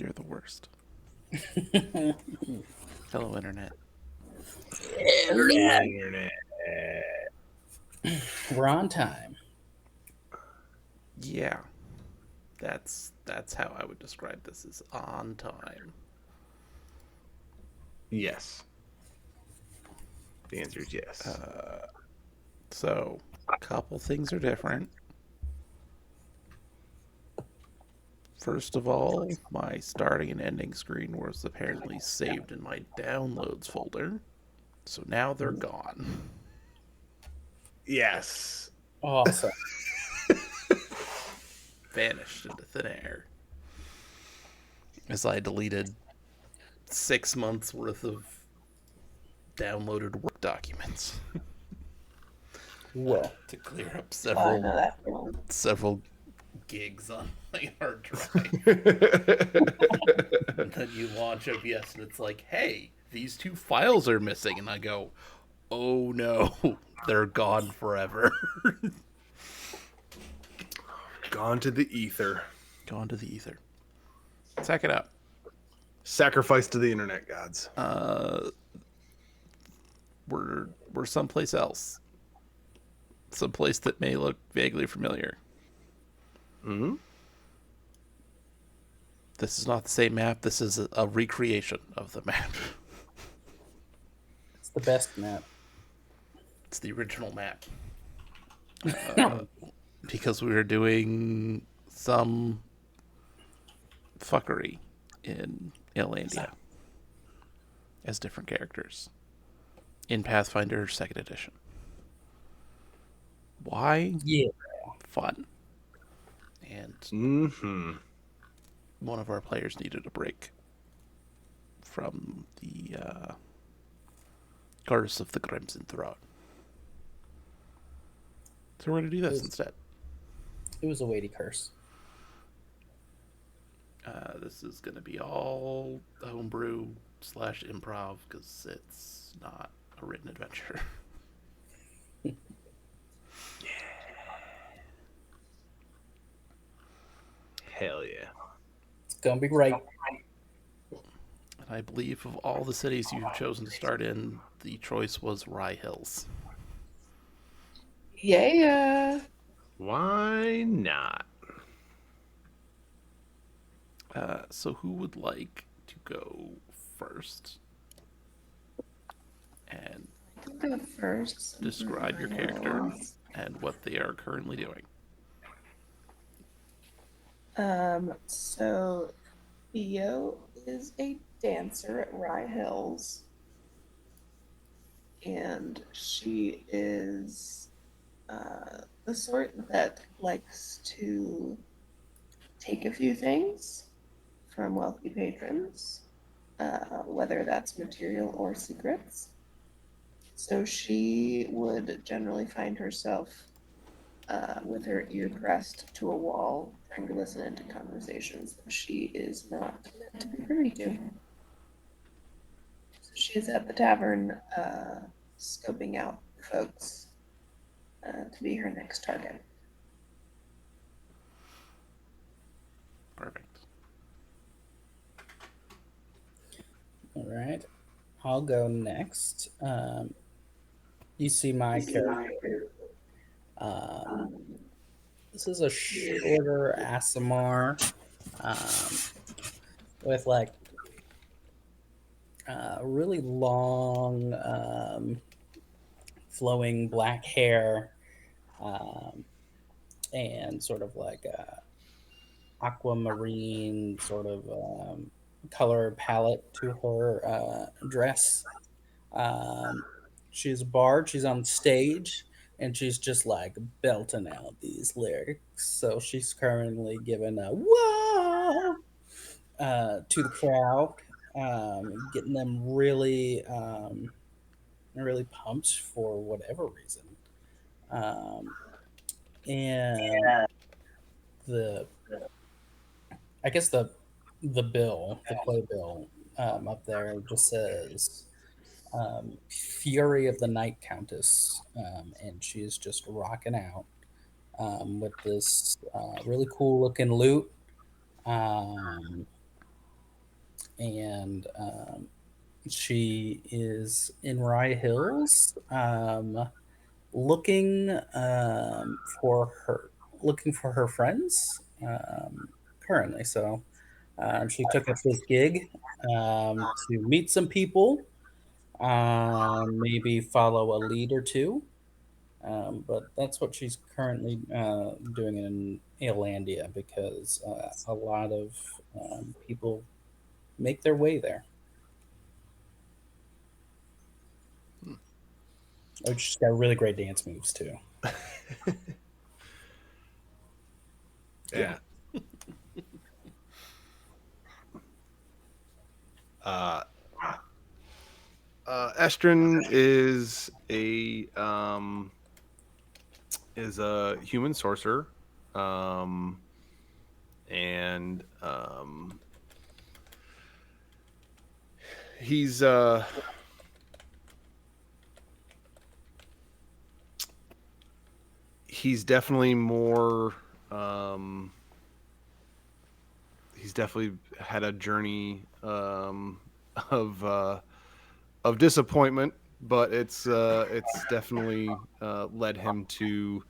You're the worst. Hello, Internet. Internet. We're on time. Yeah. That's how I would describe this, is on time. Yes. The answer is yes. So, a couple things are different. First of all, my starting and ending screen was apparently saved in my downloads folder. So now they're gone. Yes. Awesome. Vanished into thin air. As I deleted 6 months worth of downloaded work documents Well, to clear up I know that feeling. several gigs on my hard drive. And then you launch OBS and it's like, hey, these 2 files are missing. And I go, oh no, they're gone forever. Gone to the ether. Gone to the ether. Check it out. Sacrifice to the internet gods. We're someplace else. Someplace that may look vaguely familiar. Hmm. This is not the same map. This is a recreation of the map. it's the best map. It's the original map. Because we were doing some fuckery in Alelandia as different characters in Pathfinder 2nd Edition. Why? Yeah. Fun. And Mm-hmm. one of our players needed a break from the Curse of the Crimson Throne. So we're going to do this instead. It was a weighty curse. This is going to be all homebrew / improv because it's not a written adventure. Hell yeah. It's gonna be great. And I believe of all the cities you've chosen to start in, the choice was Rye Hills. Yeah. Why not? So who would like to go first? And Go first. describe your character and what they are currently doing. So Theo is a dancer at Rye Hills, and she is the sort that likes to take a few things from wealthy patrons, whether that's material or secrets. So she would generally find herself with her ear pressed to a wall, trying to listen into conversations that she is not meant to be privy to. So she is at the tavern, scoping out folks to be her next target. Perfect. All right. I'll go next. You see my character. This is a shorter Asimar with like really long, flowing black hair and sort of like a aquamarine sort of color palette to her dress. She's a bard. She's on stage, and she's just like belting out these lyrics. So she's currently giving a whoa to the crowd, getting them really pumped for whatever reason. Um, and the I guess the playbill up there just says Fury of the Night Countess, and she's just rocking out with this really cool looking lute. Um, and she is in Rye Hills, looking for her friends currently. So she took up this gig to meet some people, maybe follow a lead or two. But that's what she's currently doing in Alelandia because a lot of people make their way there. Oh, she's got really great dance moves too. Yeah. Uh, Estrin is a human sorcerer, um, and he's he's definitely more. Um, he's definitely had a journey of disappointment, but it's definitely led him to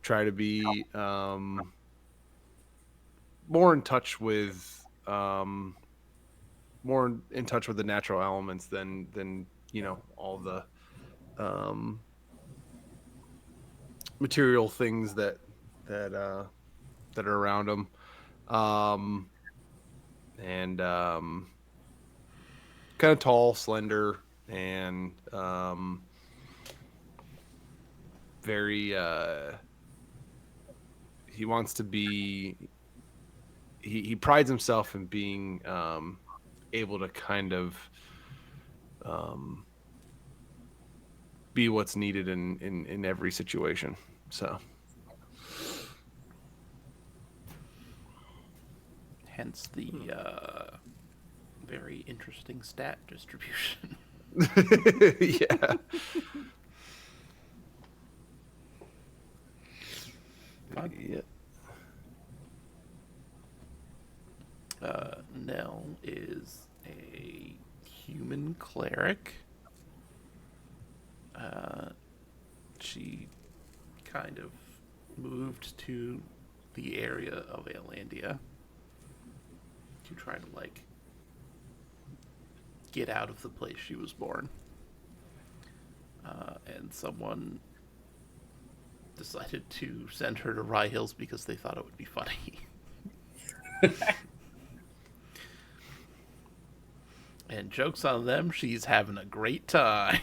try to be more in touch with the natural elements than all the um, material things that uh, that are around him, um, and kind of tall, slender, and very. He wants to be. He prides himself in being able to kind of um, be what's needed in every situation. So Hence the very interesting stat distribution. yeah. Fun. Yeah. Nell is a human cleric. She kind of moved to the area of Alelandia to try to get out of the place she was born. And someone decided to send her to Rye Hills because they thought it would be funny. And joke's on them, she's having a great time.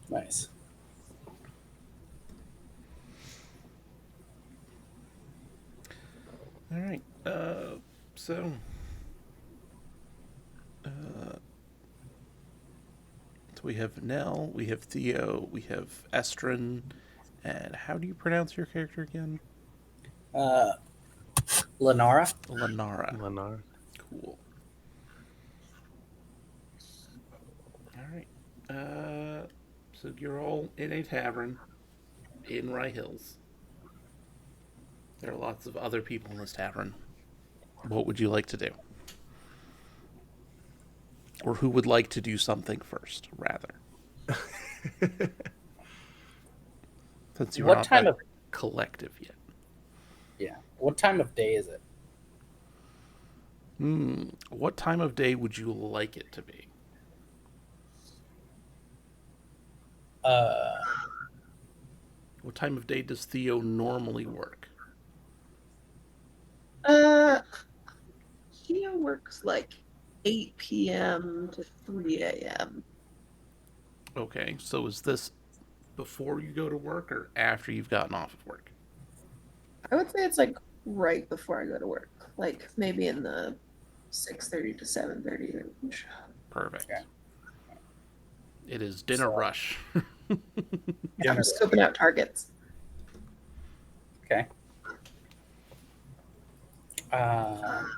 Nice. All right. So we have Nell, we have Theo, we have Estrin, and how do you pronounce your character again? Uh, Lenara. Lenara. Leonard. Cool. All right. So you're all in a tavern in Rye Hills. There are lots of other people in this tavern. What would you like to do? Or who would like to do something first, rather? Since you're What not time a of collective yet. Yeah? What time of day is it? What time of day would you like it to be? Uh, What time of day does Theo normally work? Uh, Kia works like 8 p.m. to 3 a.m. Okay, so is this before you go to work or after you've gotten off of work? I would say it's like right before I go to work, like maybe in the 6:30 to 7:30 range. Perfect. Okay. It is dinner So- rush. Yeah, I'm scoping out targets. Okay. Um,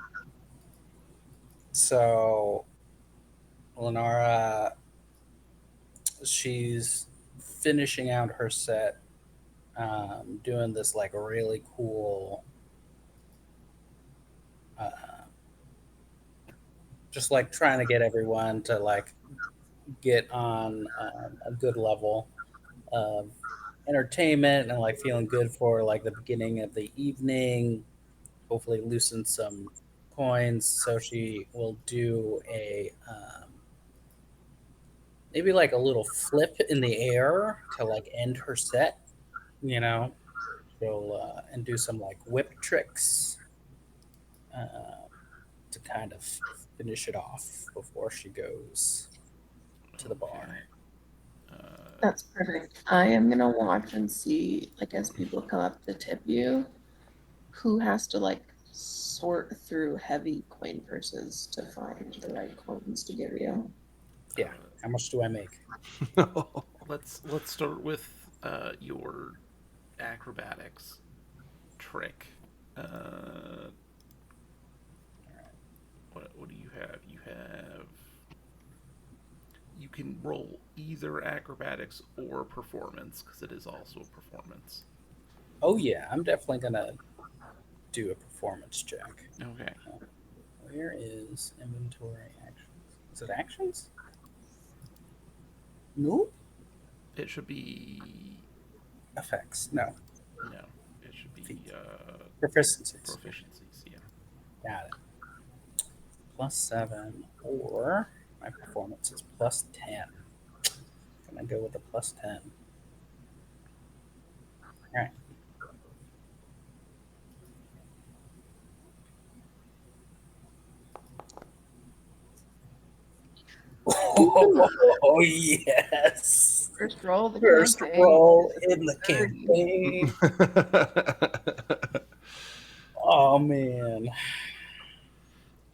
so Lenara, she's finishing out her set, doing this like really cool uh, just like trying to get everyone to like get on a good level of entertainment and like feeling good for like the beginning of the evening. Hopefully, loosen some coins. So she will do a maybe like a little flip in the air to like end her set. You know, she'll and do some like whip tricks uh, to kind of finish it off before she goes to the bar. Okay. Uh, That's perfect. I am gonna watch and see, like, as people come up to tip you, who has to like sort through heavy coin purses to find the right coins to give you. Yeah. How much do I make? let's start with your acrobatics trick. Uh, what do you have? You can roll either acrobatics or performance because it is also a performance. Oh yeah, I'm definitely gonna do a performance check. Okay. Uh, where is inventory actions? Is it actions? Nope. It should be Effects. No. no. It should be Feet. Proficiencies. proficiencies. Yeah. Got it. +7 or my performance is +10. Gonna go with the +10. All right. Oh yes. First roll of the First campaign roll is in the 30. campaign. Oh man.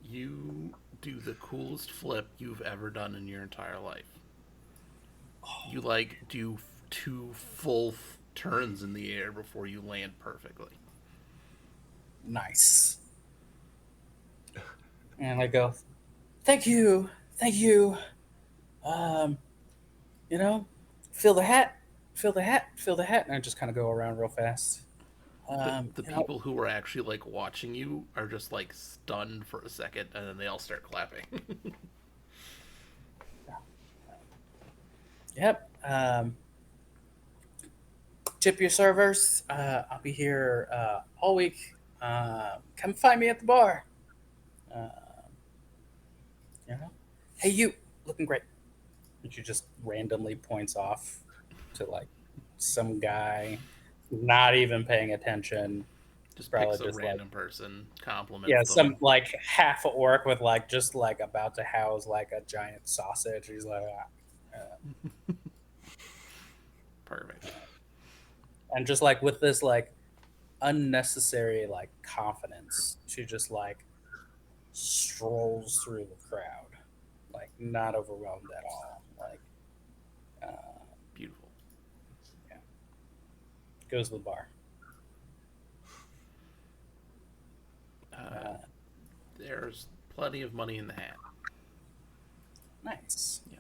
You do the coolest flip you've ever done in your entire life. You like do two full turns in the air before you land perfectly. Nice. And I go, thank you, thank you. Um, you know, feel the hat, feel the hat, feel the hat, and I just kind of go around real fast. The You know, people who are actually like watching you are just like stunned for a second and then they all start clapping. yep. Tip your servers. I'll be here all week. Come find me at the bar. Uh, you know, hey you, looking great. And she just randomly points off to like some guy, not even paying attention. Just Probably picks a just like random person, yeah, compliments some them. like half orc with like just like about to house like a giant sausage. He's like, Perfect. and just like with this like unnecessary like confidence, she just like strolls through the crowd, like not overwhelmed at all. Like, Beautiful. yeah, goes to the bar. Uh, Uh, there's plenty of money in the hat. nice. Yeah.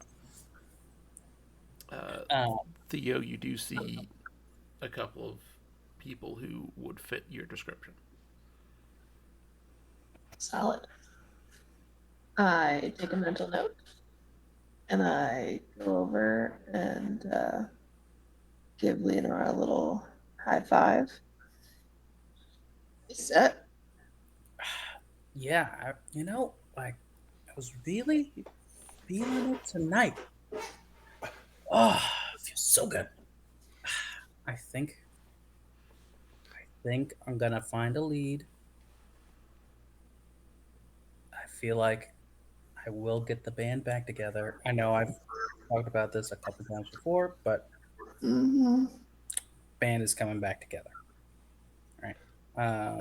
Uh, Uh, Theo, you do see a couple of people who would fit your description. Solid. I take a mental note and I go over and give Leonora a little high five. Set. yeah, like I was really feeling it tonight. Oh, feels so good. I think I'm gonna find a lead. I feel like I will get the band back together. I know I've talked about this a couple times before, but Mm-hmm. band is coming back together. All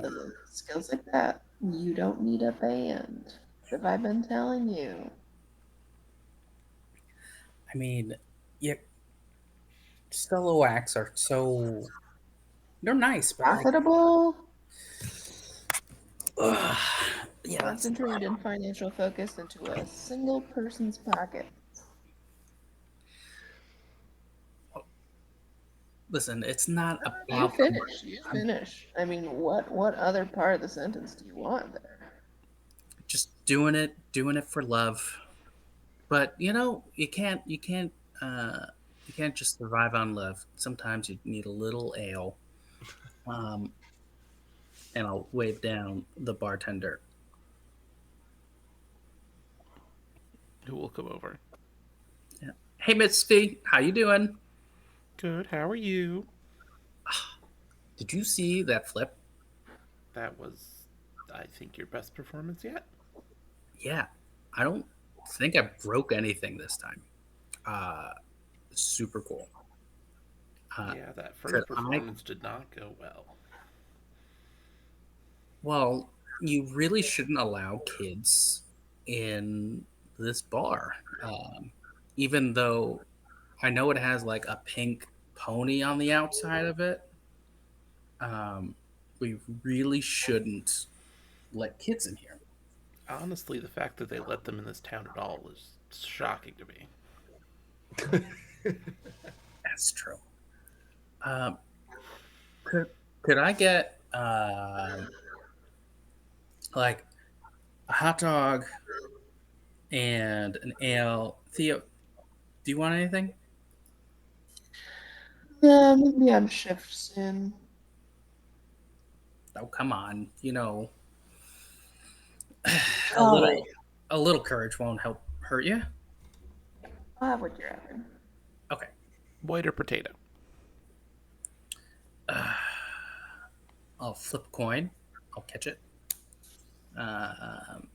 right. Skills like that, you don't need a band. What have I been telling you? I mean, yeah, solo acts are so they're nice, but like, Profitable, ugh, yeah, that's the concentrated, and financial focus into a single person's pocket. listen. It's not a You problem. finish. You I'm finish. I mean, what other part of the sentence do you want there? just doing it for love. But uh, you can't just survive on love. Sometimes you need a little ale. Um, and I'll wave down the bartender. Who will come over? Yeah. Hey, Miss Fee, how you doing? Good. How are you? Did you see that flip? That was, I think, your best performance yet. Yeah, I don't think I broke anything this time. Uh, Super cool. Uh, Yeah, that could first I? performance did not go well. Well, you really shouldn't allow kids in this bar. Even though I know it has like a pink pony on the outside of it, um, we really shouldn't let kids in here. Honestly, the fact that they let them in this town at all is shocking to me. That's true. Um, could could I get like a hot dog and an ale? Theo, do you want anything? Maybe on shift soon. Oh, come on. A All right. little a little courage won't help hurt you. I'll have what you're having. Okay. White or potato? Uh, I'll flip a coin. I'll catch it. Um,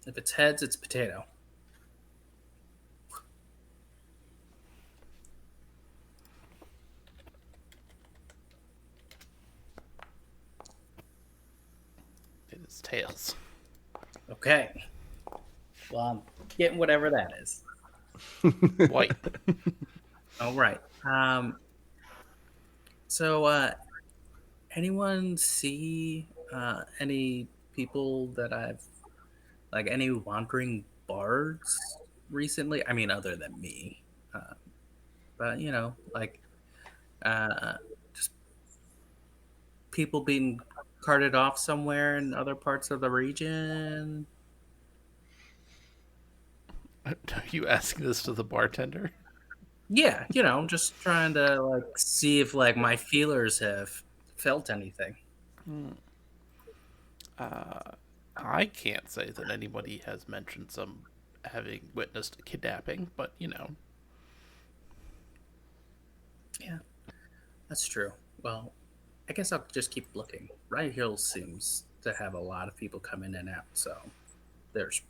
if it's heads, it's potato. It is tails. Okay. Well, I'm getting whatever that is. White. All right. So, anyone see any people that I've like any wandering bards recently? I mean, other than me, uh, but like uh, just people being carted off somewhere in other parts of the region. Are you asking this to the bartender? Yeah, just trying to like see if like my feelers have felt anything. Uh, I can't say that anybody has mentioned some having witnessed a kidnapping, but Yeah, that's true. Well, I guess I'll just keep looking. Rye Hill seems to have a lot of people come in and out, so there's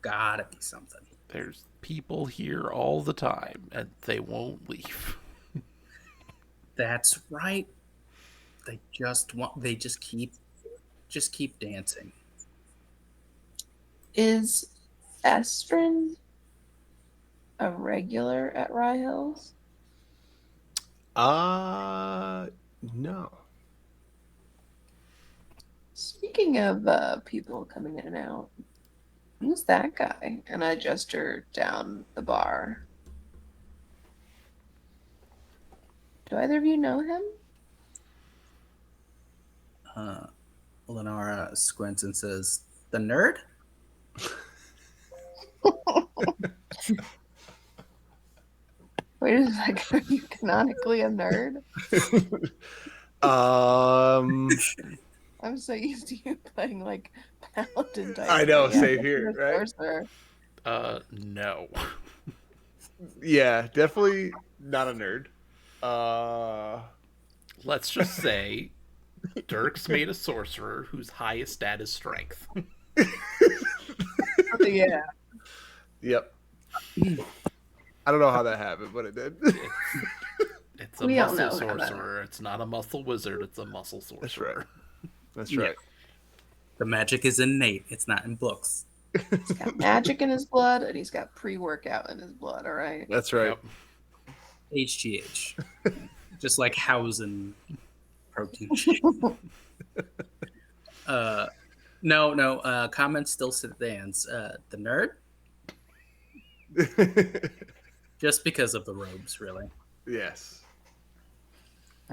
gotta be something. there's people here all the time and they won't leave. That's right. They just keep dancing. Is Estrin a regular at Rye Hills? No. Speaking of people coming in and out, who's that guy? And I gesture down the bar. Do either of you know him? Uh, Lenara squints and says, "The nerd." Wait a second, are you canonically a nerd? um, I'm so used to you playing like paladin type. I know, Yeah, same you're here, a right? sorcerer. No. Yeah, definitely not a nerd. Uh, Let's just say Dirk's made a sorcerer whose highest stat is strength. Yeah. yep. I don't know how that happened, but it did. It's a We all muscle know how that sorcerer. It's not a muscle wizard. It's a muscle sorcerer. That's right. That's Yeah. right. The magic is innate. It's not in books. He's got magic in his blood, and he's got pre-workout in his blood. All right. That's right. Yep. HGH. Just like housing protein shake. No. Comments still stands. The nerd, just because of the robes, really. yes.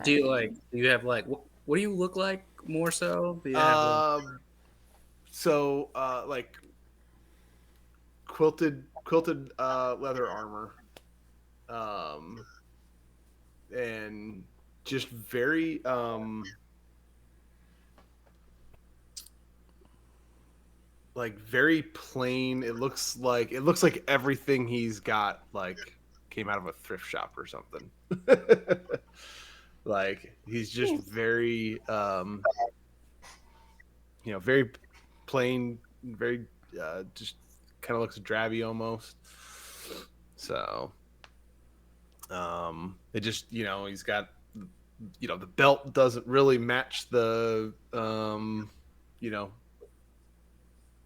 Do you have like what do you look like more so? Do you have like, Um, so like quilted leather armor, um, and just very like very plain. It looks like everything he's got like came out of a thrift shop or something. Like he's just very very plain, very just kind of looks drabby almost. So it just he's got the belt doesn't really match you know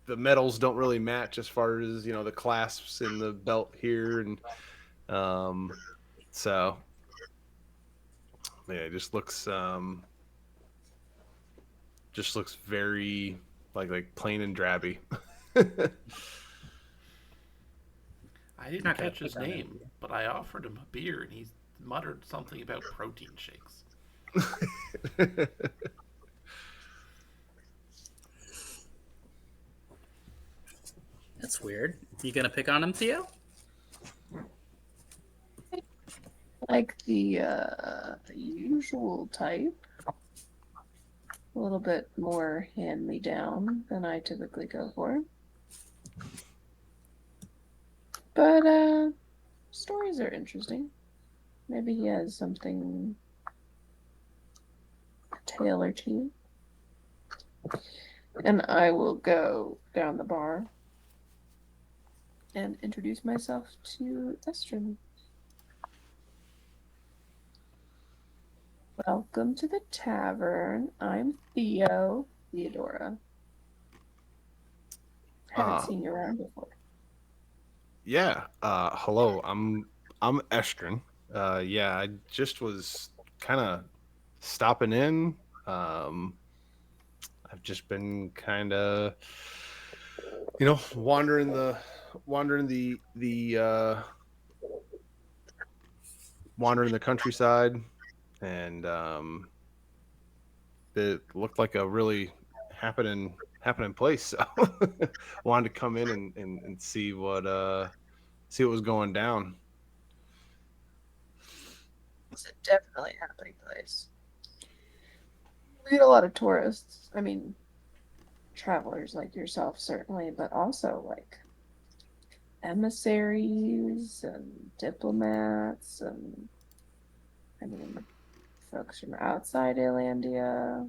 the metals don't really match as far as the clasps in the belt here, and um so yeah, it just looks very like plain and drabby. I didn't Okay, catch his pick on him. name, but I offered him a beer, and he muttered something about protein shakes. That's weird. You gonna pick on him, Theo? Like the usual type. A little bit more hand me down than I typically go for. But stories are interesting. Maybe he has something, a tale or two. And I will go down the bar and introduce myself to Estrin. Welcome to the tavern. I'm Theodora. Haven't uh seen you around before. yeah, hello, I'm Estrin. Yeah, I just was kind of stopping in. um I've just been kind of wandering the wandering the countryside, and it looked like a really happening place. So wanted to come in and see what was going down. It's a definitely happening place. We get a lot of tourists. I mean, travelers like yourself, certainly, but also like emissaries and diplomats and, I mean, folks from outside Alelandia.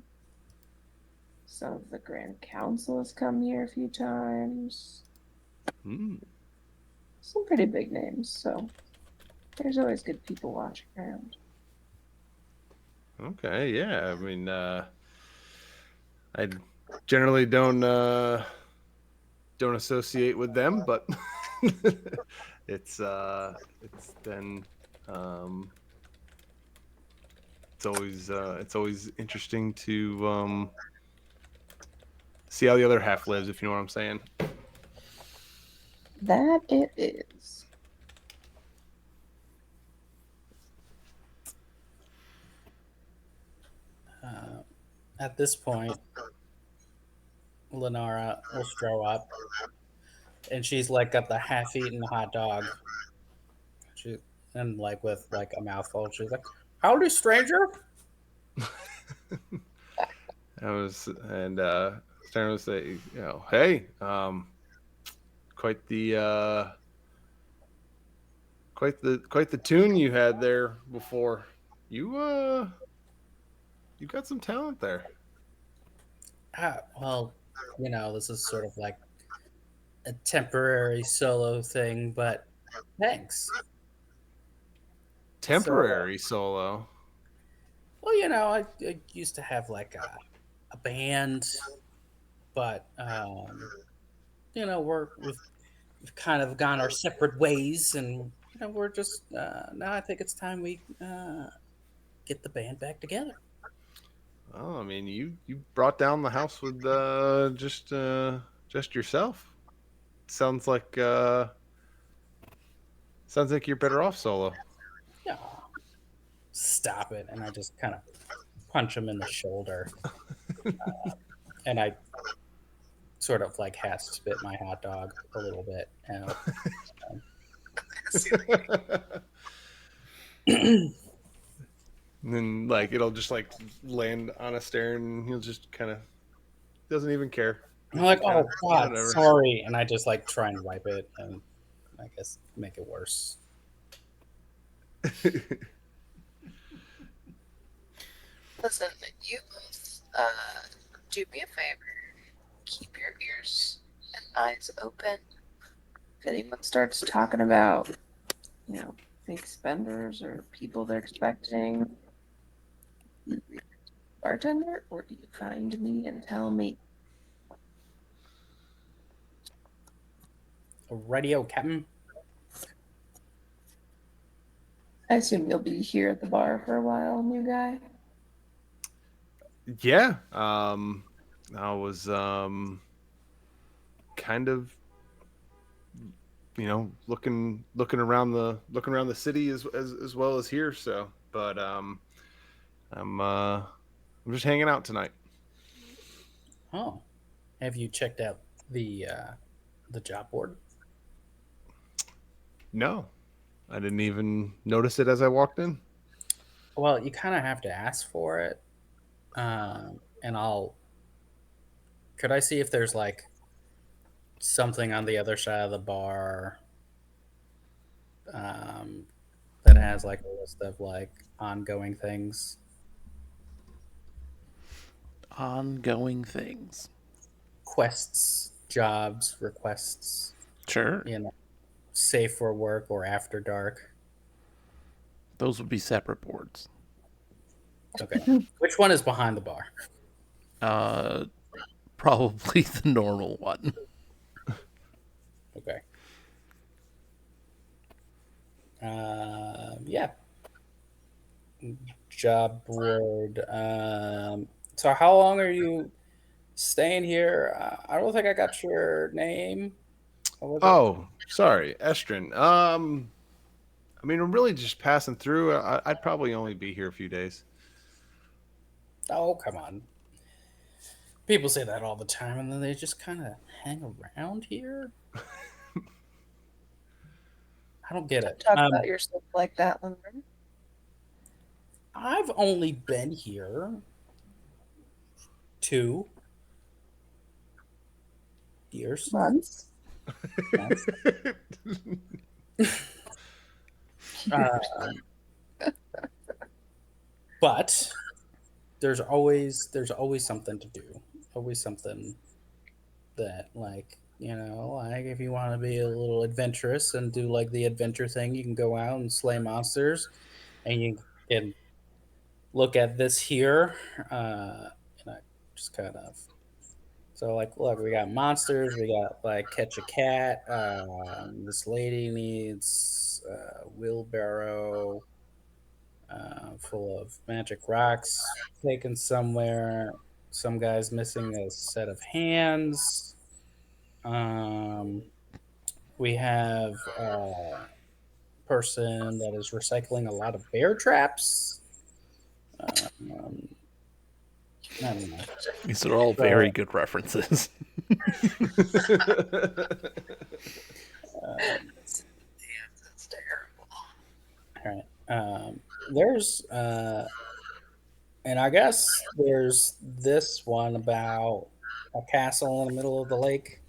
Some of the Grand Council has come here a few times. Hmm. Some pretty big names, so there's always good people watching around. Okay, yeah. I mean, I generally don't associate with them, but it's been um, it's always interesting to see how the other half lives, if you know what I'm saying. That it is. Uh, at this point, Lenara will show up, and she's like got the half-eaten hot dog. She and like with like a mouthful, she's like, "Howdy, stranger." I was and starting to say, hey, quite the quite the tune you had there before. You got some talent there. Well, this is sort of like a temporary solo thing, but thanks. So, Temporary solo. well, I used to have like a band, but we've kind of gone our separate ways, and we're just now. I think it's time we get the band back together. Oh, I mean, you brought down the house with just yourself. Sounds like sounds like you're better off solo. Yeah, stop it! And I just kind of punch him in the shoulder, and I sort of like has to spit my hot dog a little bit out. And then like it'll just like land on a stair, and he'll just kind of doesn't even care. I'm Just like, like, oh God, whatever. sorry, and I just like try and wipe it, and I guess make it worse. Listen, you both do me a favor. Keep your ears and eyes open. If anyone starts talking about, fake spenders or people they're expecting, bartender, or do you find me and tell me? A radio, Captain. I assume you'll be here at the bar for a while, new guy. Yeah. I was kind of looking around the city as well as here. So, but I'm just hanging out tonight. Oh, have you checked out the job board? No, I didn't even notice it as I walked in. Well, you kind of have to ask for it, and I'll. Could I see if there's like something on the other side of the bar um, that has like a list of like ongoing things? Ongoing things. Quests, jobs, requests, Sure. safe for work or after dark. Those would be separate boards. Okay. Which one is behind the bar? Uh, Probably the normal one. Okay. Yeah. Job board. So how long are you staying here? I don't think I got your name. What was it? Oh, sorry, Estrin. I mean, I'm really just passing through. I'd probably only be here a few days. Oh, come on. People say that all the time, and then they just kind of hang around here. I don't get Don't it. talk about yourself like that, Lemon. I've only been here 2 years. Months. Months. Um, but there's always something to do. Always something that like if you want to be a little adventurous and do like the adventure thing, you can go out and slay monsters, and you can look at this here, and I just kind of so like look, we got monsters, we got like catch a cat. This lady needs a wheelbarrow full of magic rocks taken somewhere. Some guy's missing a set of hands. Um, we have a person that is recycling a lot of bear traps. Um, I don't know. These are all very good references. That's terrible. All right. There's and I guess there's this one about a castle in the middle of the lake.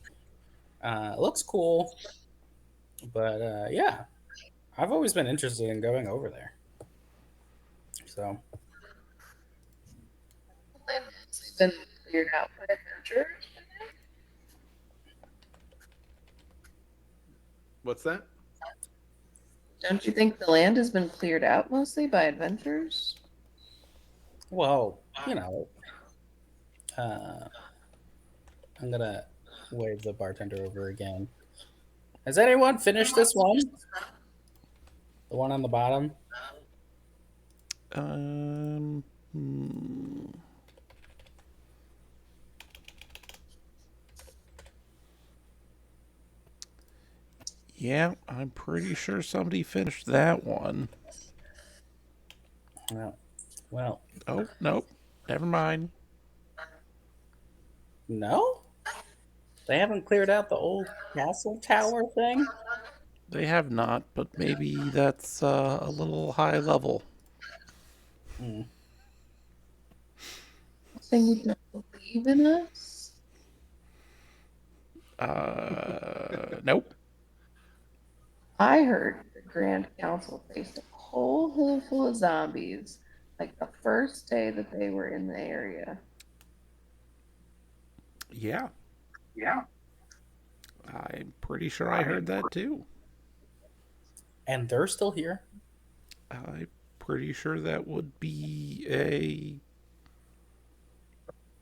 It looks cool, but yeah, I've always been interested in going over there. So It's been cleared out by adventurers. What's that? Don't you think the land has been cleared out mostly by adventurers? well, uh, I'm gonna wave the bartender over again. Has anyone finished this one? The one on the bottom? Um, hmm. Yeah, I'm pretty sure somebody finished that one. Well, Oh, nope. Never mind. no? They haven't cleared out the old castle tower thing? They have not, but maybe that's a little high level. Hmm. Saying you don't believe in us? Nope. I heard the Grand Council faced a whole hill full of zombies like the first day that they were in the area. Yeah, Yeah. I'm pretty sure I heard that too. And they're still here? I'm pretty sure that would be a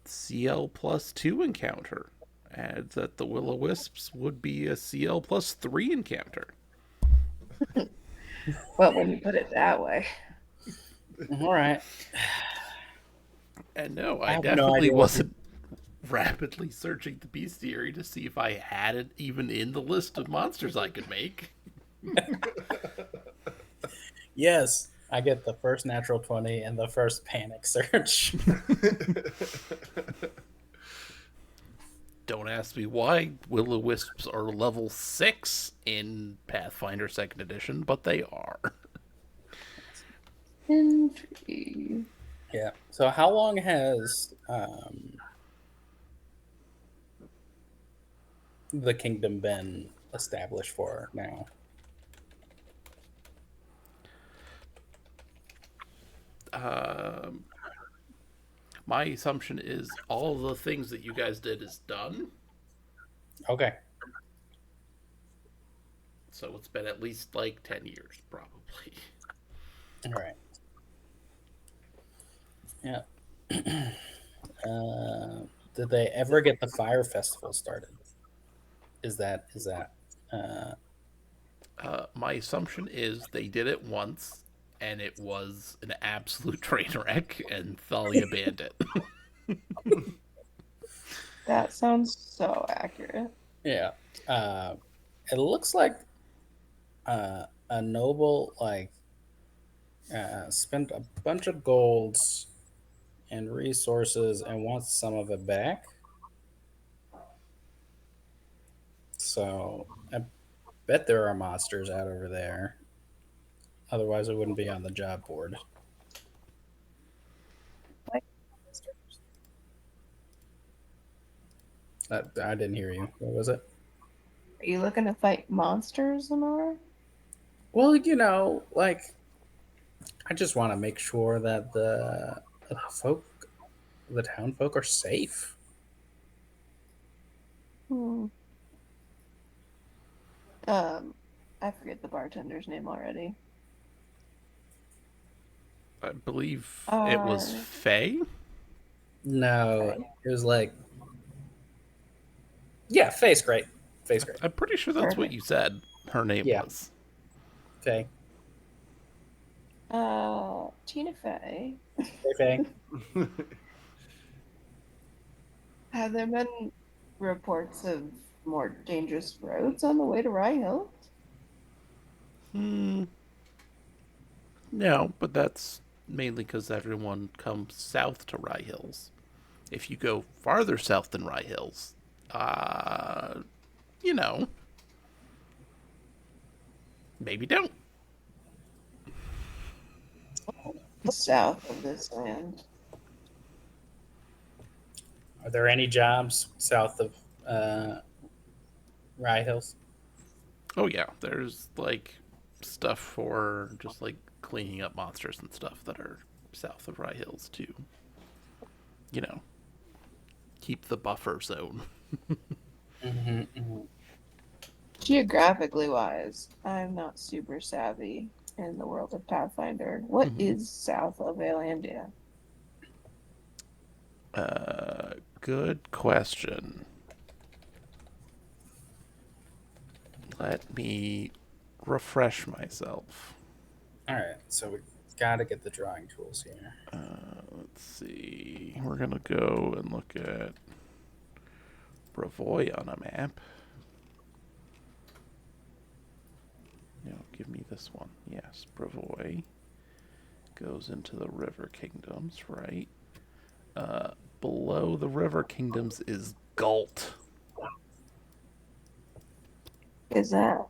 CL plus 2 encounter. And that the Will-O-Wisps would be a CL plus 3 encounter. Well, when you put it that way. All right. And no, I I have no definitely idea what you. wasn't rapidly searching the bestiary to see if I had it even in the list of monsters I could make. Yes, I get the first natural 20 and the first panic search. Don't ask me why Will-O-Wisps are level 6 in Pathfinder 2nd Edition, but they are. Intrigue. Yeah. So how long has the kingdom been established for now? Um, my assumption is all the things that you guys did is done. Okay. So it's been at least like 10 years, probably. All right. Yeah. Did they ever get the fire festival started? Is that uh, My assumption is they did it once, and it was an absolute train wreck, and Thalia banned it. That sounds so accurate. yeah. It looks like a noble spent a bunch of golds and resources and wants some of it back. So I bet there are monsters out over there. Otherwise, it wouldn't be on the job board. Like, I didn't hear you. What was it? are you looking to fight monsters, Lenora? Well, I just want to make sure that the town folk, are safe. Hmm. Um, I forget the bartender's name already. I believe it was Uh, Faye. No, okay. it was like, yeah, Faye's great. Faye's great. I'm pretty sure that's what Perfect. you said her name Yeah, was. Faye. Tina Fey. Hey, Faye. Have there been reports of more dangerous roads on the way to Rye Hill? Hmm. No, but that's mainly because everyone comes south to Rye Hills. If you go farther south than Rye Hills, uh, you know, maybe don't. South of this land. Are there any jobs south of Rye Hills? Oh yeah, there's like stuff for just like cleaning up monsters and stuff that are south of Rye Hills to, you know, keep the buffer zone. Mm-hmm, mm-hmm. Geographically wise, I'm not super savvy in the world of Pathfinder. What Mhm. is south of Alelandia? Good question. Let me refresh myself. All right, so we got to get the drawing tools here. Let's see. We're gonna go and look at Bravoy on a map. No, give me this one. Yes, Bravoy goes into the River Kingdoms, right? Below the River Kingdoms is Galt. is that?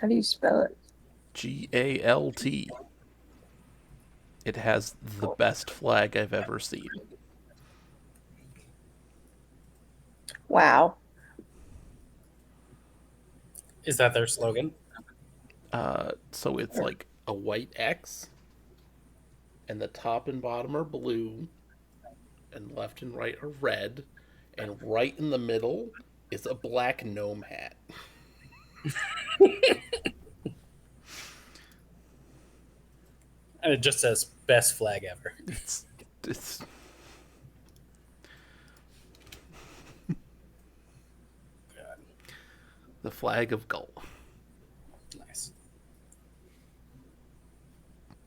How do you spell it? Galt. It has the best flag I've ever seen. Wow. Is that their slogan? So it's like a white X, and the top and bottom are blue, and left and right are red, and right in the middle is a black gnome hat. And it just says best flag ever. It's God, the flag of Gull. nice.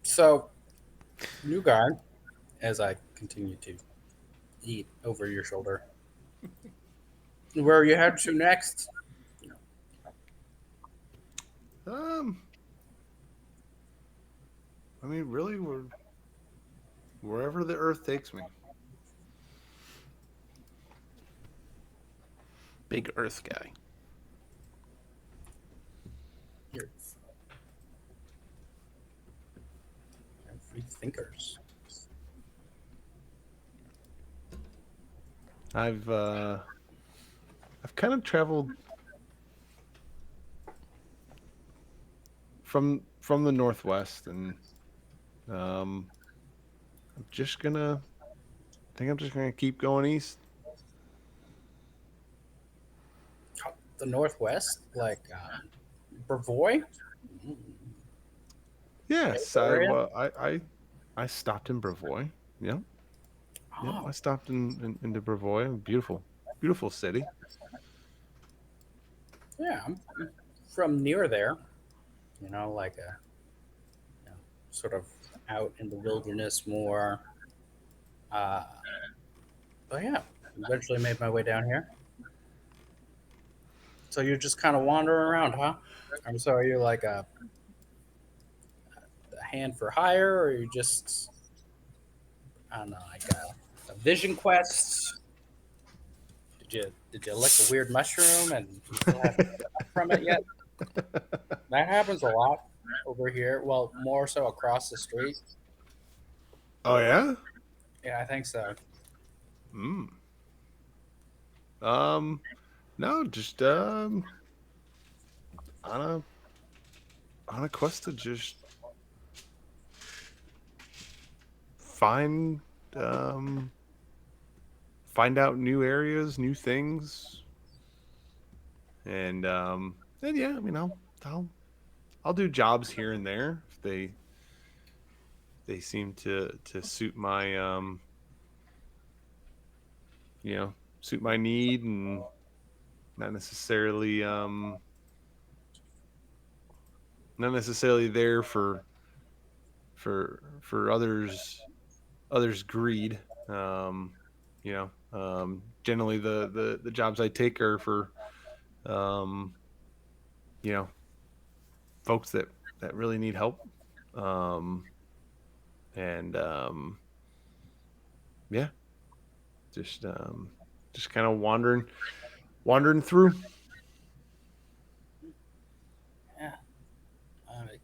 So, new guy, as I continue to eat over your shoulder, where you head to next? Um, I mean, really, we're wherever the earth takes me. Big Earth guy. Your free thinkers. I've kind of traveled from the northwest, and um, I'm just gonna. I think I'm just gonna keep going east. The Northwest, like Brevoy. Yes, Area? I stopped in Brevoy. Yep, yep. Oh, I stopped into Brevoy. Beautiful city. yeah, I'm from near there. Like a sort of out in the wilderness more. Uh, but yeah, eventually made my way down here. So you're just kind of wandering around, huh? So are you like a hand for hire, or are you just I don't know, like a vision quest? Did you lick a weird mushroom and you still haven't given up from it yet? That happens a lot over here. Well, more so across the street. Oh yeah. Yeah, I think so. Mm. Um. No, just on a quest to just find um find out new areas, new things, and yeah, I mean, I'll I'll do jobs here and there if they seem to suit my suit my need, and not necessarily not necessarily there for others greed. um Generally the jobs I take are for um you know folks that really need help. um and Yeah, just just kind of wandering through. Yeah, I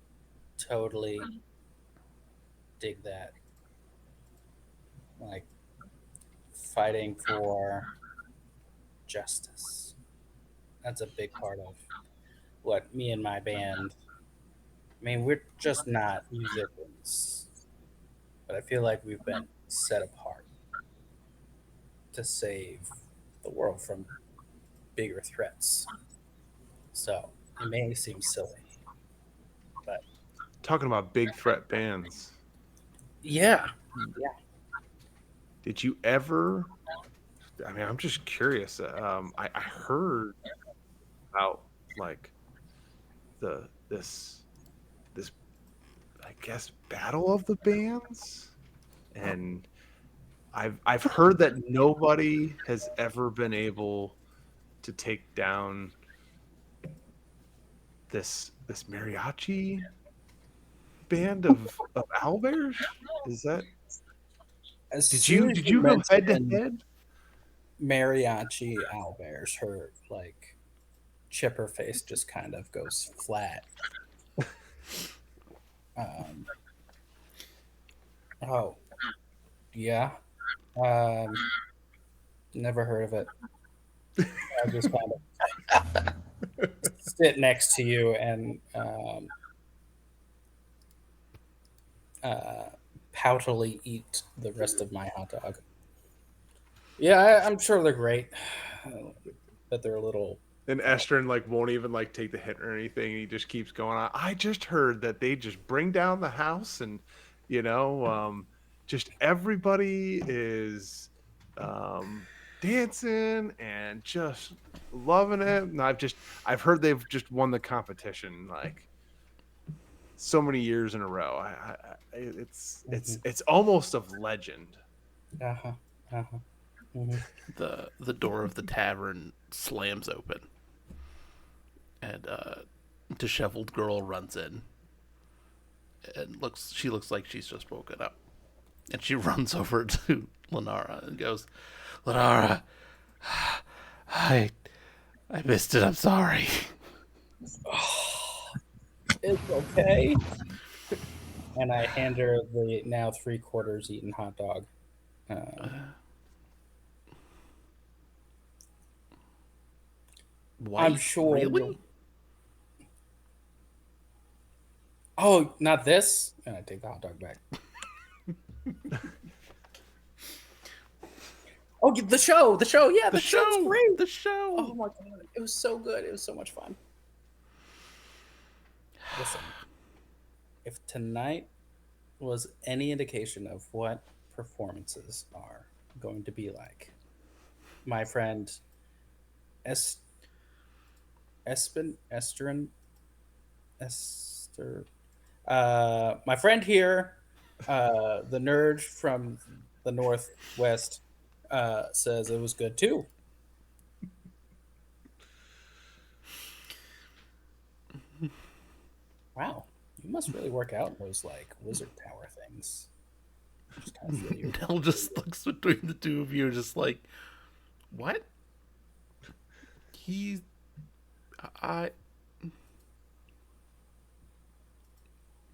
totally dig that. Like fighting for justice. That's a big part of what me and my band. I mean, we're just not musicians, but I feel like we've been set apart to save the world from bigger threats. So it may seem silly, but Talking about big threat bands, yeah, did you ever, I mean, I'm just curious. I heard about like this I guess battle of the bands, and I've heard that nobody has ever been able to take down this mariachi band of owlbears? Is that As did soon you as did you you go head to mention head? mariachi owlbears, her like chipper face just kind of goes flat. Um, oh yeah, um, never heard of it. I just kind of sit next to you and uh, poutily eat the rest of my hot dog. Yeah, I'm sure they're great, but they're a little. And Estrin like won't even like take the hit or anything. He just keeps going on. I just heard that they just bring down the house, and you know, just everybody is dancing and just loving it. And I've heard they've just won the competition like so many years in a row. It's almost of legend. Uh huh. Uh huh. Hmm. The door of the tavern slams open, and a disheveled girl runs in, and she looks like she's just woken up, and she runs over to Lenara and goes, "Lenara, I I missed it. I'm sorry." It's okay. And I hand her the now 3/4 eaten hot dog. Um, I'm White, sure you'll. really? Oh, not this. And I take the hot dog back. Oh, the show, the show. Yeah, the show's great. The show. Oh my god, it was so good. It was so much fun. Listen, if tonight was any indication of what performances are going to be like, my friend Es Esther, my friend here, the nerd from the Northwest, says it was good too. Wow, you must really work out in those like wizard tower things. Just kind of feel you. Nell just looks between the two of you, just like, what? He's I.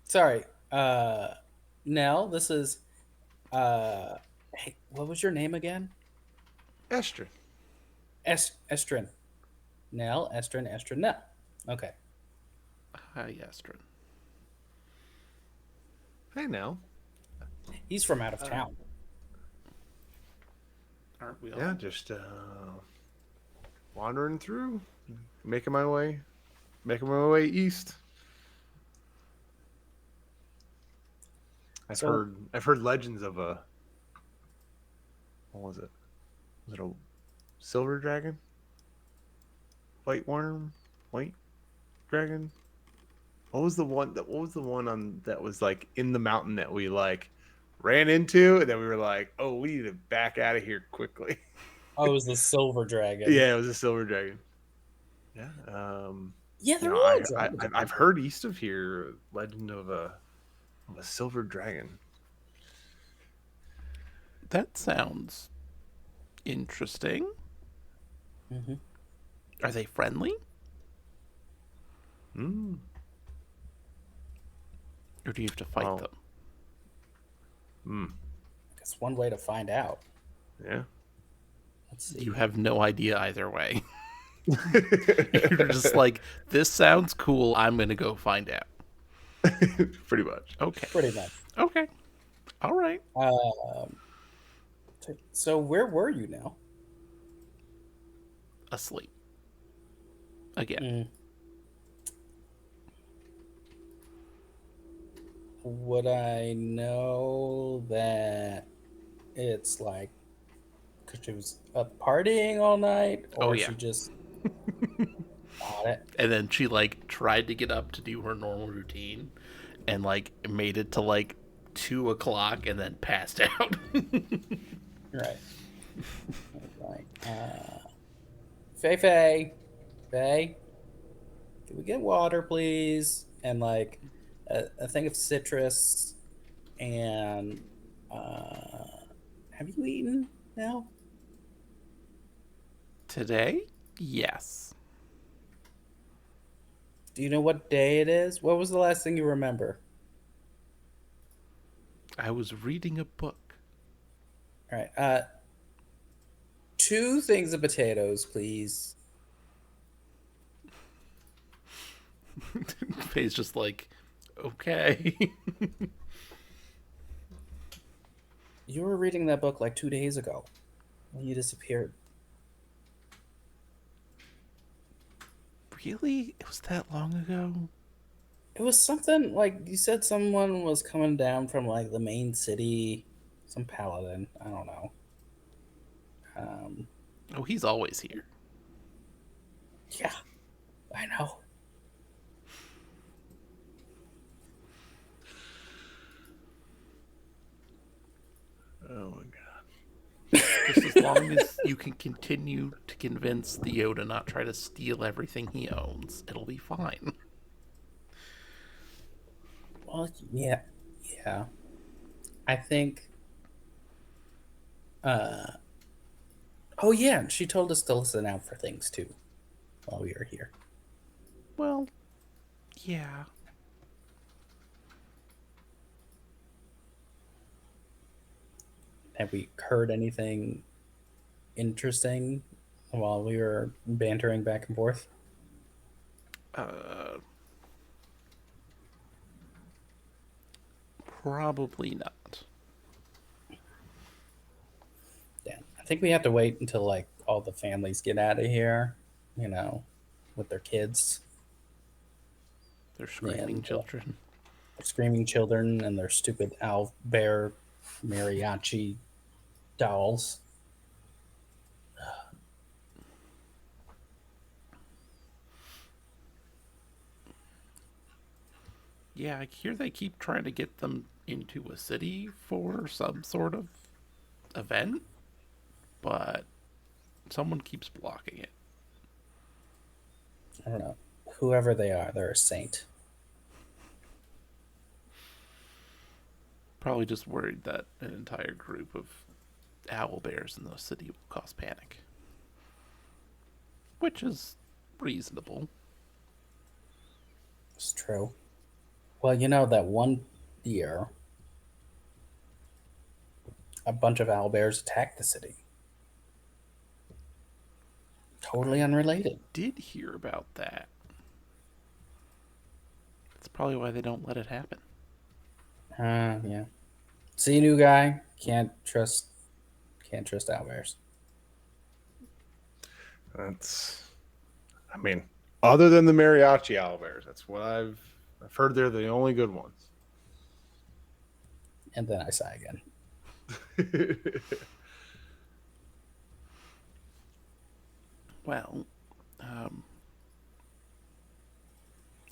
Sorry, Nell. This is hey, what was your name again? Estrin. Estrin. Nell, Estrin, Nell. Okay. Hi, Astrid. Hey now. He's from out of town. Aren't we all? Yeah, just wandering through, making my way east. I've heard legends of a, what was it? Was it a silver dragon? White worm? White dragon? What was the one on that was like in the mountain that we like ran into and then we were like, oh, we need to back out of here quickly. Oh, it was the silver dragon. Yeah, it was a silver dragon. Yeah. Yeah, You there know, are dragons. I've heard east of here legend of a silver dragon. That sounds interesting. Mhm. Are they friendly? Hmm. Or do you have to fight Well, them? Hmm. That's one way to find out. Yeah. Let's see. You have no idea either way. You're just like, this sounds cool. I'm going to go find out. Pretty much. Okay. Pretty much. Okay. All right. So where were you now? Asleep. Again. Would I know that it's like because she was up partying all night, or Oh, yeah. she just got it? And then she like tried to get up to do her normal routine and like made it to like 2:00 and then passed out. Right. Like Faye, Faye, Faye, can we get water, please? And like a thing of citrus. And have you eaten now? Today? Yes. Do you know what day it is? What was the last thing you remember? I was reading a book. All right. Two things of potatoes, please. Faye's just like, okay. You were reading that book like 2 days ago. You disappeared. Really? It was that long ago? It was something like you said someone was coming down from like the main city, some paladin. I don't know. Um, Oh, he's always here. yeah, I know. Oh my god. Just as long as you can continue to convince Theo to not try to steal everything he owns, it'll be fine. Well, yeah, yeah. I think. Uh, oh yeah, and she told us to listen out for things too while we were here. Well, yeah. Have we heard anything interesting while we were bantering back and forth? Uh, Probably not. Yeah, I think we have to wait until like all the families get out of here, you know, with their kids They're screaming and children. screaming children and their stupid owl bear mariachi dolls. Yeah, I hear they keep trying to get them into a city for some sort of event, but someone keeps blocking it. I don't know. Whoever they are, they're a saint. Probably just worried that an entire group of owl bears in the city will cause panic. Which is reasonable. It's true. Well, you know that one year, a bunch of owl bears attacked the city. Totally unrelated. Did hear about that. That's probably why they don't let it happen. Yeah. See, new guy. Can't trust owl bears. That's, I mean, other than the mariachi owlbears, that's what I've heard. They're the only good ones. And then I sigh again. Well,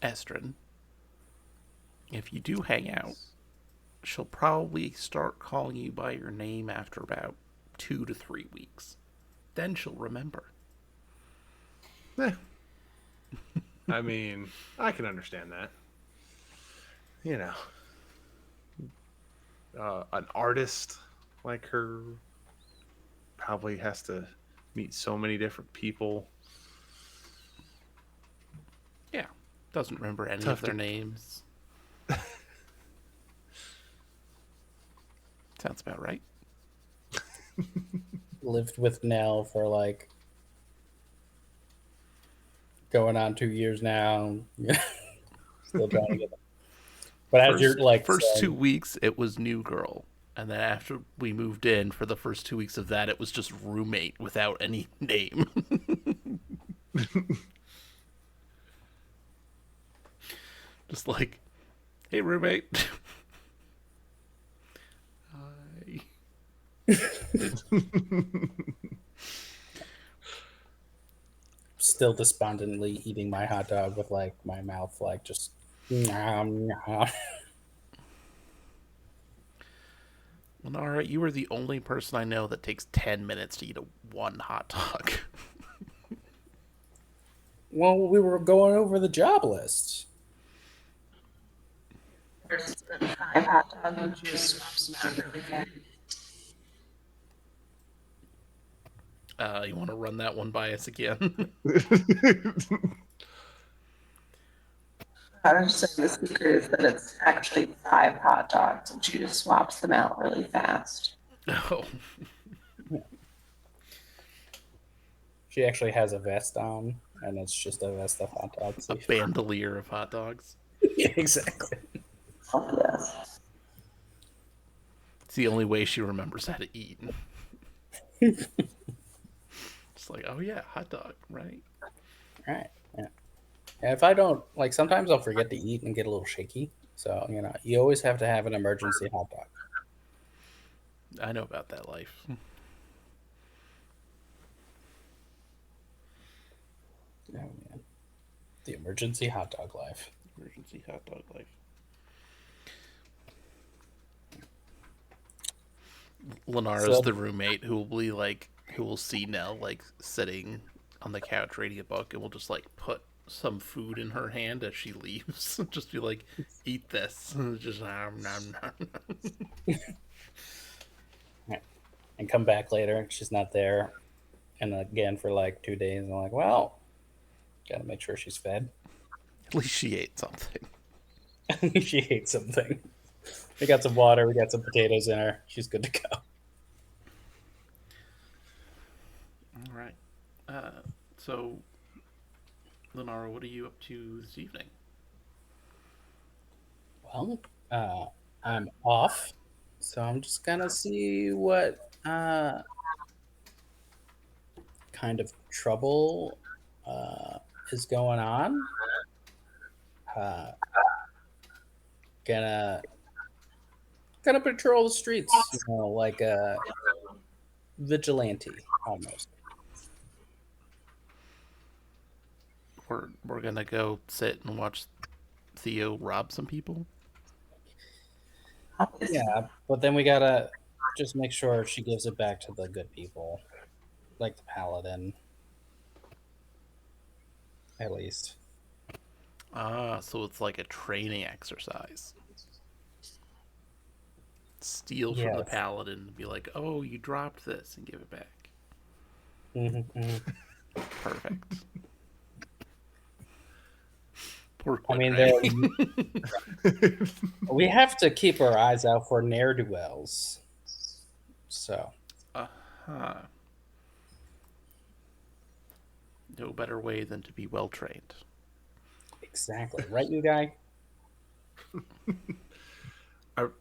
Estrin, if you do hang out, she'll probably start calling you by your name after about 2 to 3 weeks. Then she'll remember. Eh, I mean, I can understand that. You know, an artist like her probably has to meet so many different people. Yeah, doesn't remember any Tough of their to- names. Sounds about right. Lived with Nell for like going on 2 years now. Still trying to get them. But as you're like First saying, 2 weeks, it was new girl. And then after we moved in, for the first 2 weeks of that, it was just roommate without any name. Just like, hey, roommate. Hi. still despondently eating my hot dog with like my mouth like just nom, nom. Well, Nara, you are the only person I know that takes 10 minutes to eat one hot dog. Well, we were going over the job list. First, 5 hot dogs and juice swaps them out really fast. You want to run that one by us again? I was just saying the secret is that it's actually 5 hot dogs and she just swaps them out really fast. Oh, She actually has a vest on, and it's just a vest of hot dogs. a bandolier of hot dogs. Yeah, exactly. Oh, yes. It's the only way she remembers how to eat. It's like, oh yeah, hot dog, right? Right. Yeah. And if I don't like, sometimes I'll forget to eat and get a little shaky. So you always have to have an emergency hot dog. I know about that life. Oh man, the emergency hot dog life. Emergency hot dog life. Lenara's So the roommate who will be like, who will see Nell like sitting on the couch reading a book, and will just like put some food in her hand as she leaves. Just be like, eat this. Just nom nom nom. and come back later, she's not there, and again for like 2 days. I'm like, well, gotta make sure she's fed. At least she ate something. She ate something. We got some water. We got some potatoes in her. She's good to go. All right. So, Lenara, what are you up to this evening? Well, I'm off, so I'm just gonna see what kind of trouble uh, is going on. Uh, gonna gonna patrol the streets, like a vigilante almost. We're gonna go sit and watch Theo rob some people. Yeah, but then we gotta just make sure she gives it back to the good people, like the paladin, at least. Ah, so it's like a training exercise. Steal from the Yes. paladin and be like, "Oh, you dropped this," and give it back. Hmm. Perfect. Poor I Quinn, mean, right? we have to keep our eyes out for ne'er do wells. So, Uh-huh. No better way than to be well trained. exactly. Right, you guy? are,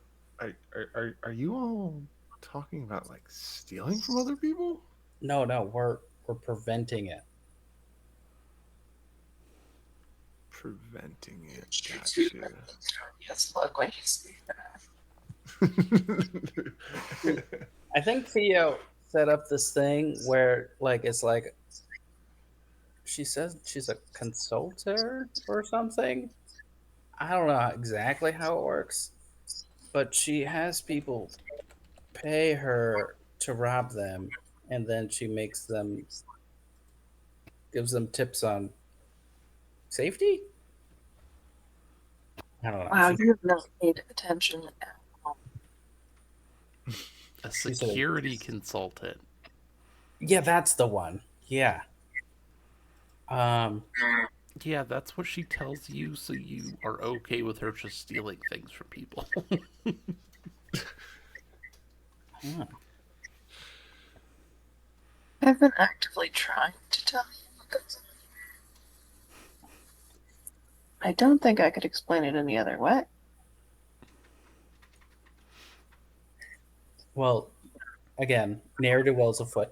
are you all talking about like stealing from other people? No, no, we're preventing it. Preventing it. Yes, look when you see that. I think Theo set up this thing where, like, it's like she says she's a consultant or something. I don't know exactly how it works, but she has people pay her to rob them, and then she makes them, gives them tips on safety. I don't know. Wow, you have not paid attention at all. A She said, security consultant. yeah, that's the one. Yeah. Um, Yeah, that's what she tells you, so you are okay with her just stealing things from people. huh. I've been actively trying to tell you what goes on. I don't think I could explain it any other way. Well, again, ne'er do wells afoot,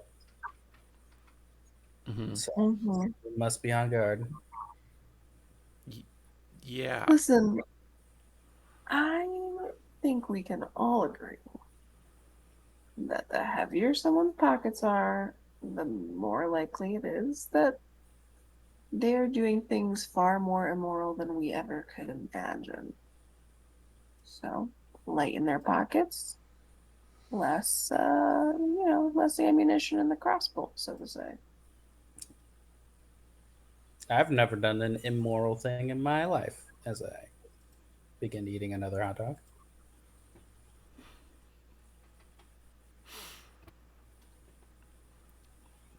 Hmm. so Mm-hmm. we must be on guard. Yeah. Listen, I think we can all agree that the heavier someone's pockets are, the more likely it is that they're doing things far more immoral than we ever could imagine. So, light in their pockets, less, less ammunition in the crossbow, so to say. I've never done an immoral thing in my life as I begin eating another hot dog.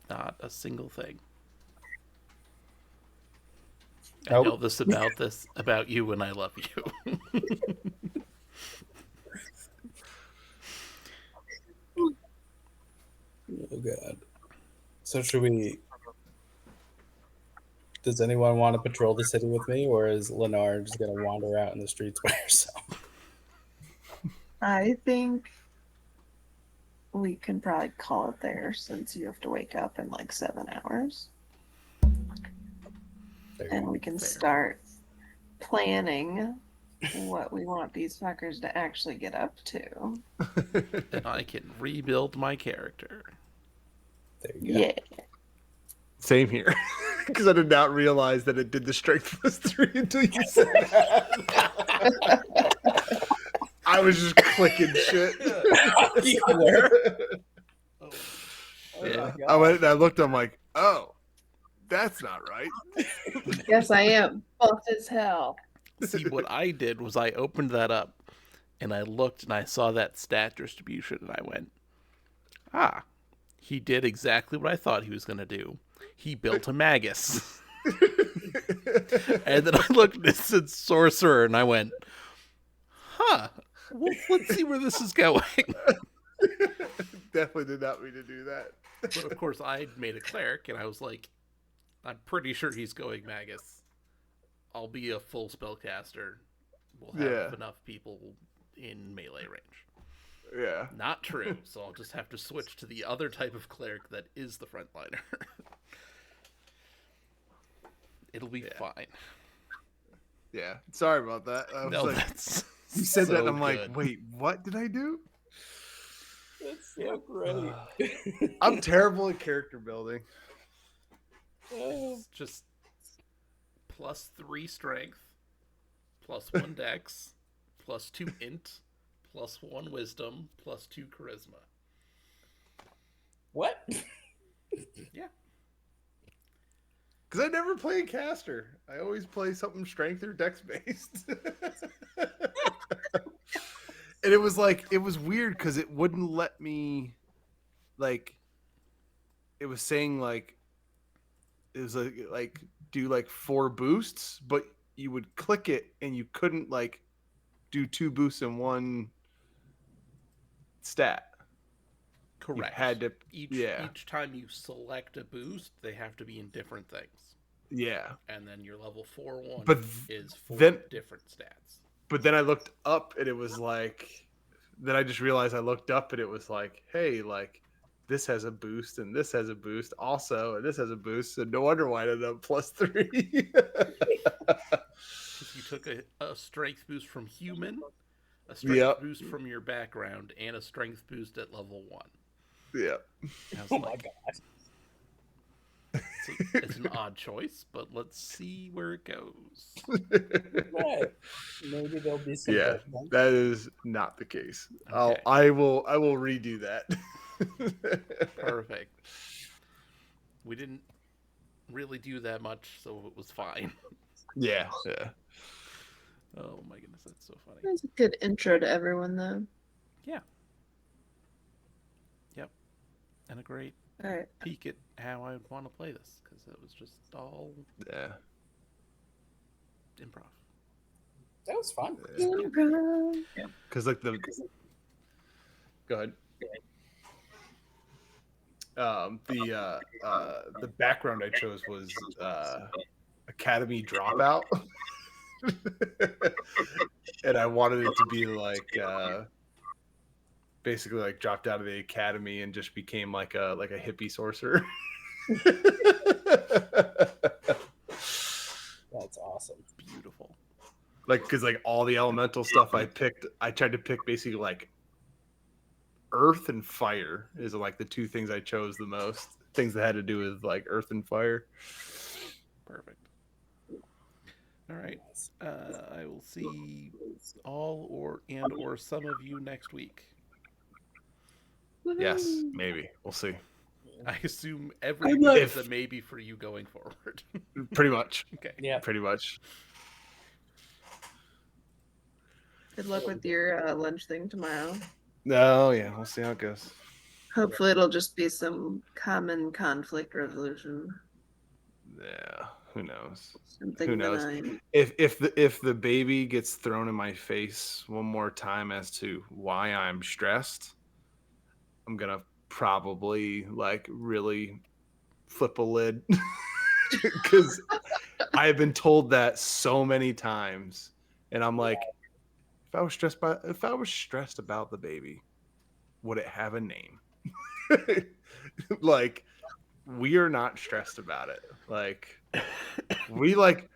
Not a single thing. I know Nope. this about you, and I love you. Oh god. So should we? Does anyone want to patrol the city with me, or is Lenore just gonna wander out in the streets by herself? I think we can probably call it there since you have to wake up in like 7 hours. And we can Fair. start planning what we want these fuckers to actually get up to. And I can rebuild my character. There you go. Yeah. Same here. Because I did not realize that it did the strength +3 until you said that. I was just clicking shit. You were? Oh, Yeah. I went and I looked, I'm like, oh, that's not right. Yes, I am. Buff as hell. See, what I did was I opened that up and I looked and I saw that stat distribution and I went, ah, he did exactly what I thought he was going to do. He built a magus. And then I looked and it said sorcerer and I went, huh, well, let's see where this is going. Definitely did not mean to do that. But of course, I made a cleric and I was like, I'm pretty sure he's going magus. I'll be a full spellcaster. We'll have enough people in melee range. Yeah. Not true, so I'll just have to switch to the other type of cleric that is the frontliner. It'll be fine. Yeah. Sorry about that. I was No, like, that's you said so that and I'm good. like, wait, what did I do? That's so great. I'm terrible at character building. It's just +3 strength, +1 dex, +2 int, +1 wisdom, +2 charisma. What? Yeah. Because I never play a caster. I always play something strength or dex based. And it was like, it was weird because it wouldn't let me, like, it was saying like, it was like do like 4 boosts, but you would click it and you couldn't like do 2 boosts in one stat. Correct. You had to, Each time you select a boost, they have to be in different things. Yeah. And then your level 4 one But is 4 then- different stats. But then I looked up and it was like, then I just realized I looked up and it was like, hey, like this has a boost and this has a boost also, and this has a boost. So no wonder why I ended up +3. Because you took a strength boost from human, a strength boost from your background, and a strength boost at level 1. Yeah. Oh my god. It's an odd choice, but let's see where it goes. Right. Maybe there'll be some. Yeah, judgment. that is not the case. Okay. I will redo that. Perfect. We didn't really do that much, so it was fine. Yeah. Oh my goodness, that's so funny. That's a good intro to everyone, though. Yeah. Yep. And a great All right. peek at how I would want to play this, because it was just all Yeah. improv. That was fun. Because like the go ahead. The background I chose was Academy Dropout. And I wanted it to be like basically like dropped out of the academy and just became like a hippie sorcerer. That's awesome. Beautiful. Like, because like all the elemental stuff I picked, I tried to pick basically like earth and fire is like the 2 things I chose the most. Things that had to do with like earth and fire. Perfect. All right. I will see all or some of you next week. Yes, maybe. We'll see. I assume every I'm week like- is a maybe for you going forward. Pretty much. Okay. Yeah. Pretty much. Good luck with your lunch thing tomorrow. No, yeah, we'll see how it goes. Hopefully, it'll just be some common conflict resolution. Yeah, who knows? Something Who knows? benign. If the baby gets thrown in my face one more time as to why I'm stressed, I'm gonna probably like really flip a lid because I have been told that so many times, and I'm like, if I was stressed about the baby, would it have a name? Like, we are not stressed about it. Like, we like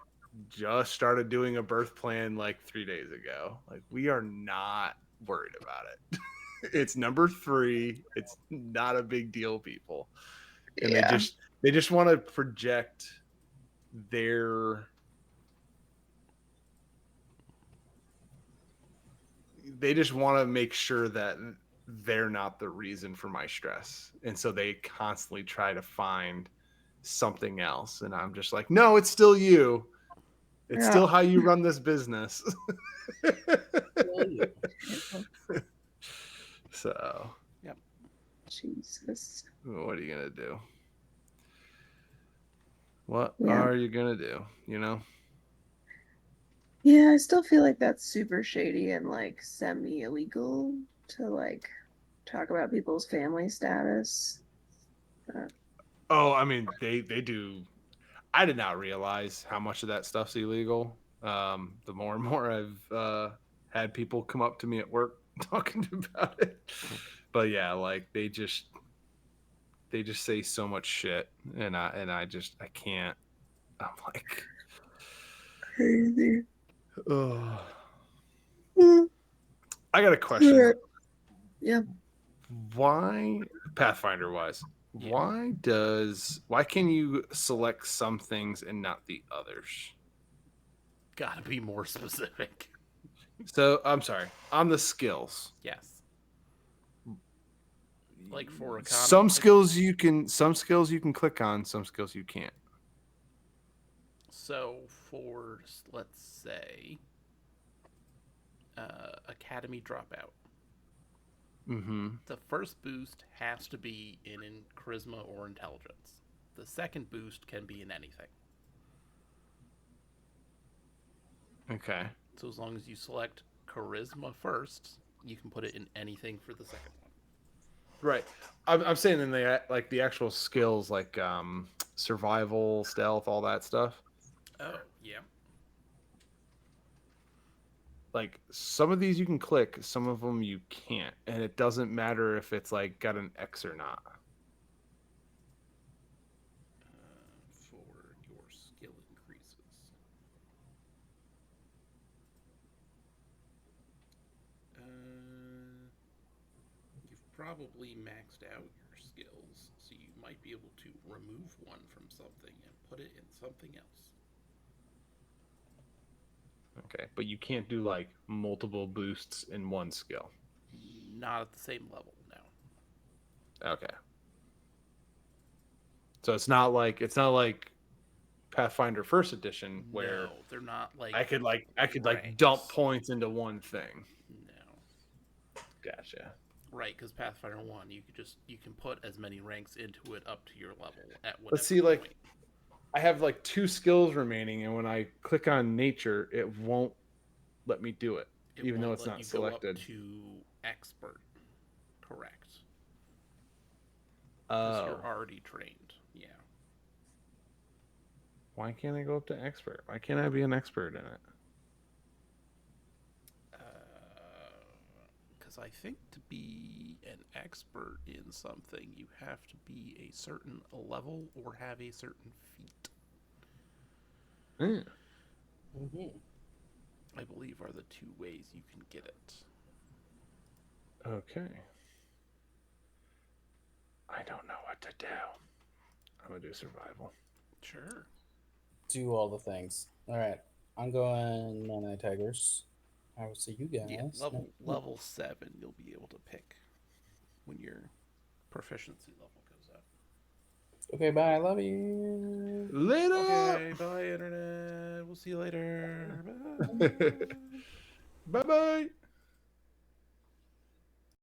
just started doing a birth plan like 3 days ago. Like, we are not worried about it. It's number 3. It's not a big deal, people. And Yeah. they just want to project their they just want to make sure that they're not the reason for my stress. And so they constantly try to find something else. And I'm just like, no, it's still you. It's Yeah. still how you run this business. So, Jesus. what are you going to do? What Yeah. are you going to do? You know? Yeah, I still feel like that's super shady and like semi-illegal to like talk about people's family status. Oh, I mean, they do. I did not realize how much of that stuff's illegal. The more and more I've had people come up to me at work talking about it, but yeah, like they just say so much shit, and I can't. I'm like, Crazy. oh. Mm, I got a question. Yeah. Why, Pathfinder wise, Yeah. why can you select some things and not the others? Gotta be more specific. So I'm sorry, on the skills. Yes. Like for economy. Some skills you can click on, some skills you can't. So for, let's say, Academy Dropout, Mm-hmm. the first boost has to be in charisma or intelligence. The second boost can be in anything. Okay. So as long as you select charisma first, you can put it in anything for the second one. Right. I'm saying in the actual skills like survival, stealth, all that stuff. Oh, yeah. Like some of these you can click, some of them you can't, and it doesn't matter if it's like got an X or not. For your skill increases. You've probably maxed out your skills, so you might be able to remove one from something and put it in something else. Okay, but you can't do like multiple boosts in one skill. Not at the same level, no. Okay. So it's not like Pathfinder First Edition where No, they're not like I could like ranks. dump points into one thing. No. Gotcha. Right, because Pathfinder 1, you can put as many ranks into it up to your level at whatever Let's see, like point. I have like 2 skills remaining, and when I click on nature, it won't let me do it, It even though won't it's let not you go up selected. to expert. Correct. Oh, Because you're already trained. Yeah. why can't I go up to expert? Why can't I be an expert in it? Because I think to be an expert in something, you have to be a certain level or have a certain feat. Mm. Mm-hmm. I believe are the 2 ways you can get it. Okay. I don't know what to do. I'm gonna do survival. Sure. Do all the things. All right. I'm going Night Tigers. I will see you guys. Yeah, level 7 you'll be able to pick when your proficiency level goes up. Okay, bye. I love you. Later. Okay, bye, internet. We'll see you later. Bye. Bye bye.